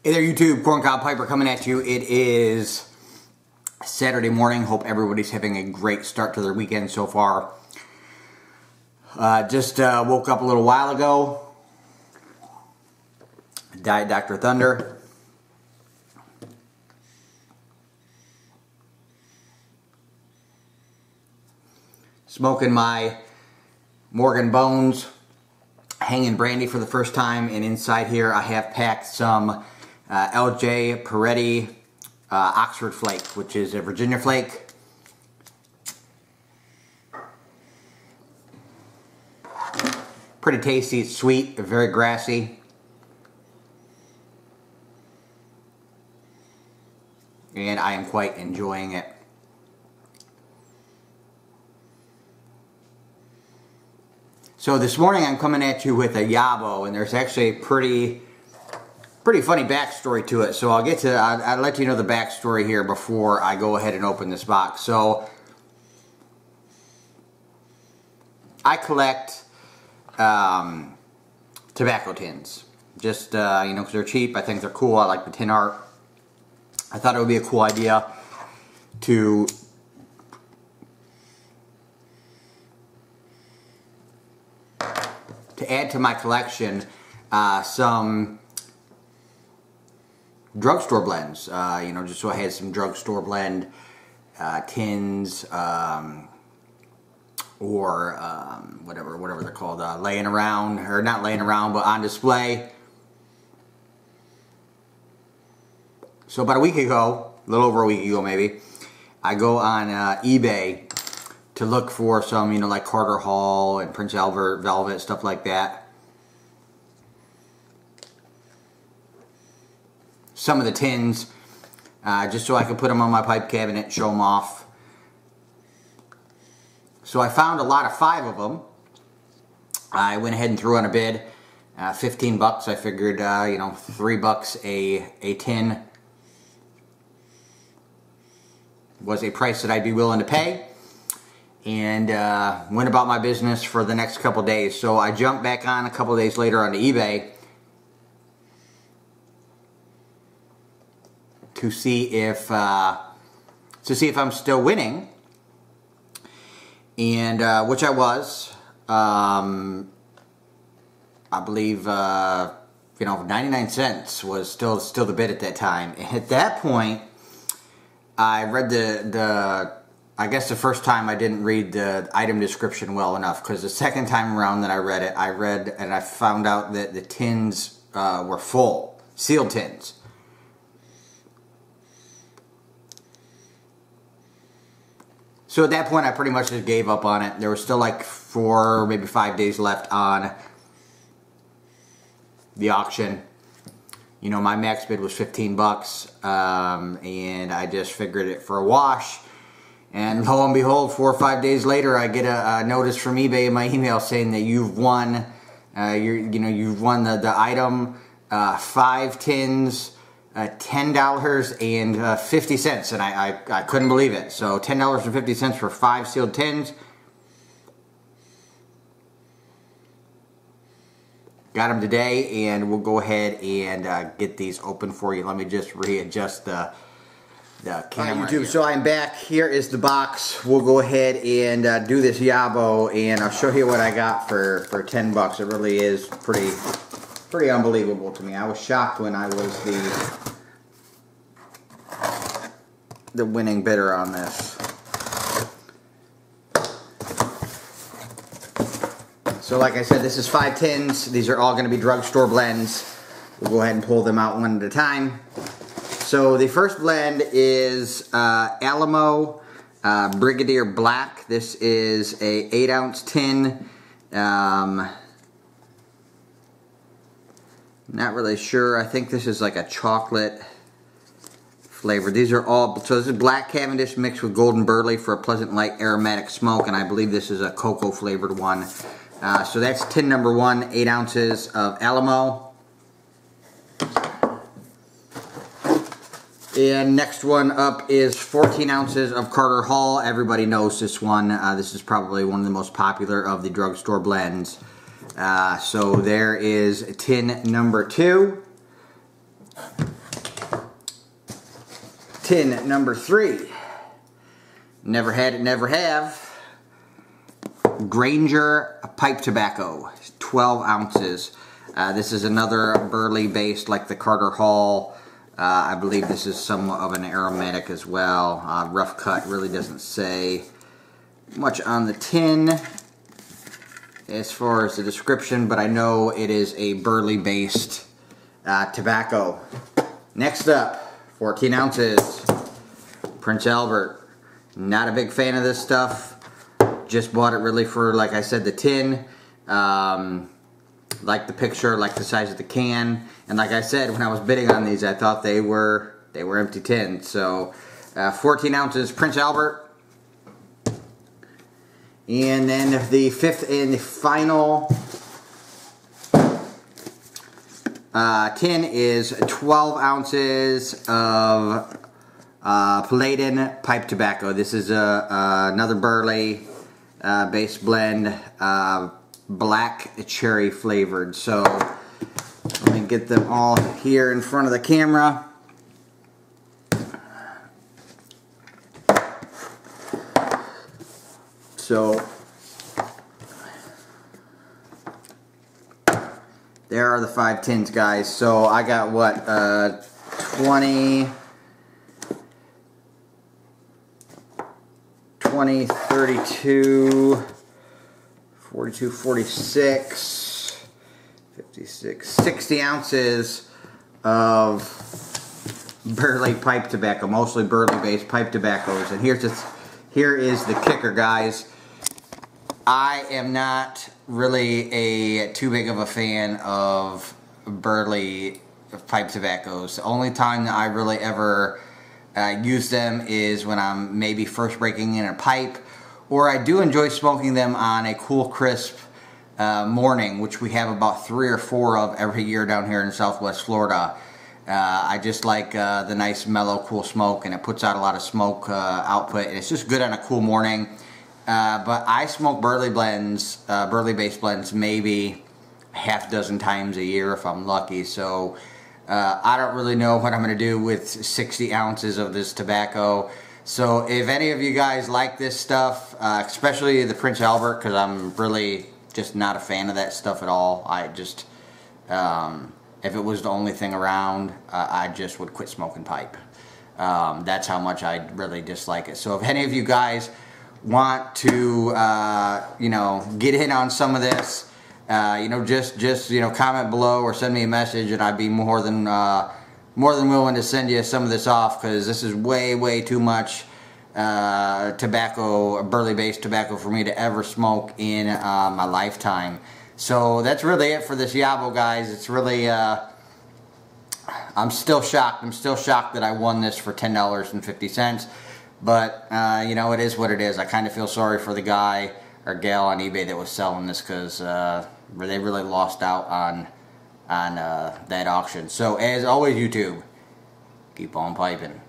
Hey there YouTube, Corncob Piper coming at you. It is Saturday morning. Hope everybody's having a great start to their weekend so far. Just woke up a little while ago. Diet Dr. Thunder. Smoking my Morgan Bones hanging brandy for the first time, and inside here I have packed some LJ Peretti Oxford Flake, which is a Virginia flake. Pretty tasty, it's sweet, very grassy. And I am quite enjoying it. So this morning I'm coming at you with a YABO, and there's actually a pretty funny backstory to it. So I'll let you know the backstory here before I go ahead and open this box. So I collect tobacco tins, just you know, because they're cheap. I think they're cool. I like the tin art. I thought it would be a cool idea to add to my collection some drugstore blends, you know, just so I had some drugstore blend tins, or whatever they're called, laying around, or not laying around, but on display. So about a week ago, a little over a week ago maybe, I go on eBay to look for some, you know, like Carter Hall and Prince Albert Velvet, stuff like that. Some of the tins, just so I could put them on my pipe cabinet and show them off. So I found a lot of 5 of them. I went ahead and threw on a bid, 15 bucks. I figured, you know, $3 a tin was a price that I'd be willing to pay, and went about my business for the next couple days. So I jumped back on a couple days later onto eBay to see if I'm still winning, and which I was. I believe you know, 99 cents was still the bid at that time. And at that point, I read I guess the first time I didn't read the item description well enough, because the second time around that I read it, and I found out that the tins were full, sealed tins. So at that point I pretty much just gave up on it. There was still like 4, maybe 5 days left on the auction. You know, my max bid was 15 bucks, and I just figured it for a wash. And lo and behold, 4 or 5 days later, I get a notice from eBay in my email saying that you've won. You've won the item, 5 tins, $10.50, and I couldn't believe it. So $10.50 for 5 sealed tins. Got them today, and we'll go ahead and get these open for you. Let me just readjust the camera. YouTube, so I'm back. Here is the box. We'll go ahead and do this YABO, and I'll show you what I got for 10 bucks. It really is pretty unbelievable to me. I was shocked when I was the winning bidder on this. So like I said, this is 5 tins. These are all going to be drugstore blends. We'll go ahead and pull them out one at a time. So the first blend is Alamo Brigadier Black. This is a 8-ounce tin. Not really sure. I think this is like a chocolate flavor. These are all, so this is Black Cavendish mixed with Golden Burley for a pleasant light aromatic smoke, and I believe this is a cocoa flavored one. So that's tin number 1, 8 ounces of Alamo. And next one up is 14 ounces of Carter Hall. Everybody knows this one. This is probably one of the most popular of the drugstore blends. So there is tin number 2. tin number 3. Never had it, never have. Granger pipe tobacco, 12 ounces. This is another burley based like the Carter Hall. I believe this is somewhat of an aromatic as well. Rough cut, really doesn't say much on the tin as far as the description, but I know it is a burley based tobacco. Next up, 14 ounces, Prince Albert. Not a big fan of this stuff. Just bought it really for, like I said, the tin. Like the picture, like the size of the can. And like I said, when I was bidding on these, I thought they were empty tins. So 14 ounces Prince Albert. And then the fifth and final tin is 12 ounces of Paladin pipe tobacco. This is another burley base blend, black cherry flavored. So let me get them all here in front of the camera. So there are the 5 tins, guys. So I got what, 20, 32, 42, 46, 56, 60 ounces of burley pipe tobacco, mostly burley based pipe tobaccos. And here is the kicker, guys. I am not really too big of a fan of burley pipe tobaccos. The only time that I really ever use them is when I'm maybe first breaking in a pipe, or I do enjoy smoking them on a cool, crisp morning, which we have about 3 or 4 of every year down here in Southwest Florida. I just like the nice, mellow, cool smoke, and it puts out a lot of smoke output, and it's just good on a cool morning. But I smoke burley blends, burley-based blends, maybe half dozen times a year if I'm lucky. So I don't really know what I'm going to do with 60 ounces of this tobacco. So if any of you guys like this stuff, especially the Prince Albert, because I'm really just not a fan of that stuff at all. I just, if it was the only thing around, I just would quit smoking pipe. That's how much I really dislike it. So if any of you guys want to, you know, get in on some of this, you know, just you know, comment below or send me a message, and I'd be more than willing to send you some of this off, because this is way too much tobacco, burley-based tobacco, for me to ever smoke in my lifetime. So that's really it for this YABO, guys. It's really, I'm still shocked. I'm still shocked that I won this for $10.50. But, you know, it is what it is. I kind of feel sorry for the guy or gal on eBay that was selling this, because they really lost out on that auction. So, as always, YouTube, keep on piping.